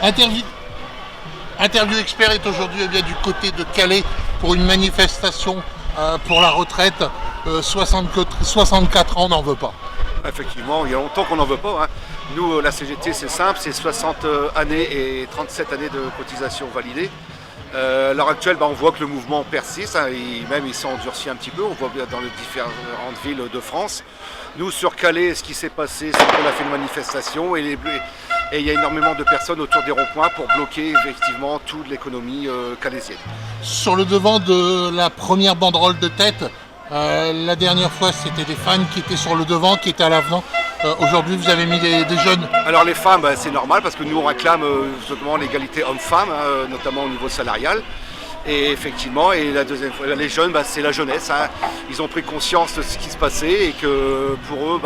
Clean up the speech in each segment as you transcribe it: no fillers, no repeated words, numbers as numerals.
Interview, Interview Expert est aujourd'hui du côté de Calais pour une manifestation pour la retraite. 64 ans, on n'en veut pas. Effectivement, il y a longtemps qu'on n'en veut pas. Nous, la CGT, c'est simple, c'est 60 années et 37 années de cotisation validées. À l'heure actuelle, on voit que le mouvement persiste, il s'est endurci un petit peu, on voit bien dans les différentes villes de France. Nous, sur Calais, ce qui s'est passé, c'est qu'on a fait une manifestation et il y a énormément de personnes autour des ronds-points pour bloquer effectivement toute l'économie calaisienne. Sur le devant de la première banderole de tête, la dernière fois, c'était des fans qui étaient sur le devant, qui étaient à l'avant. Aujourd'hui, vous avez mis des jeunes. Alors les femmes, c'est normal parce que nous on réclame justement l'égalité homme-femme, notamment au niveau salarial. Et effectivement, et la deuxième fois, les jeunes, c'est la jeunesse. Ils ont pris conscience de ce qui se passait et que pour eux,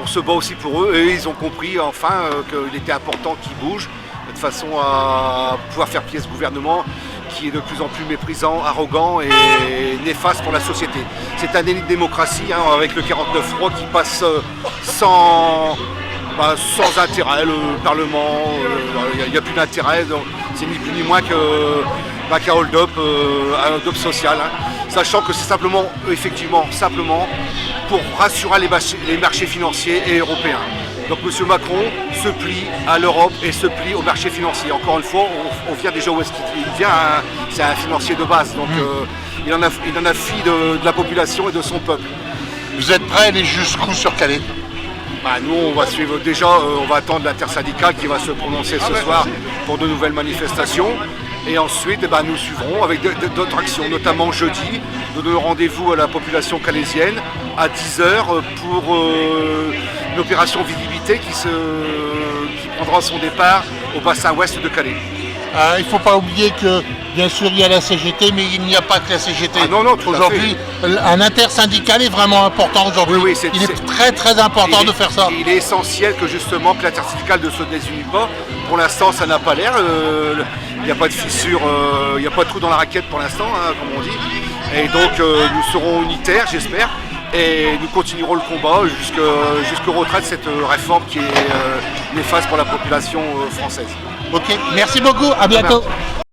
on se bat aussi pour eux. Et ils ont compris enfin qu'il était important qu'ils bougent de façon à pouvoir faire plier ce gouvernement qui est de plus en plus méprisant, arrogant et néfaste pour la société. C'est un déni de démocratie avec le 49.3 qui passe sans intérêt, le Parlement, il n'y a plus d'intérêt, c'est ni plus ni moins qu'un hold-up, social, sachant que c'est simplement pour rassurer les marchés financiers et européens. Donc M. Macron se plie à l'Europe et se plie au marché financier. Encore une fois, on vient déjà où est-ce qu'il vient, c'est un financier de base, donc il en a fui de la population et de son peuple. Vous êtes prêts à aller jusqu'où sur Calais? Nous, on va suivre déjà, on va attendre l'intersyndicale qui va se prononcer ce soir pour de nouvelles manifestations. Et ensuite, nous suivrons avec d'autres actions, notamment jeudi, donner rendez-vous à la population calaisienne à 10h pour une opération visibilité qui prendra son départ au bassin ouest de Calais. Il ne faut pas oublier que, bien sûr, il y a la CGT, mais il n'y a pas que la CGT. Non, tout aujourd'hui, un intersyndical est vraiment important aujourd'hui. Oui, il est très très important de faire ça. Il est essentiel que justement que l'intersyndicale ne se désunit pas. Pour l'instant, ça n'a pas l'air. Il n'y a pas de fissure, il n'y a pas de trou dans la raquette pour l'instant, comme on dit. Et donc nous serons unitaires, j'espère. Et nous continuerons le combat jusqu'au retrait de cette réforme qui est néfaste pour la population française. Ok, merci beaucoup, à bientôt.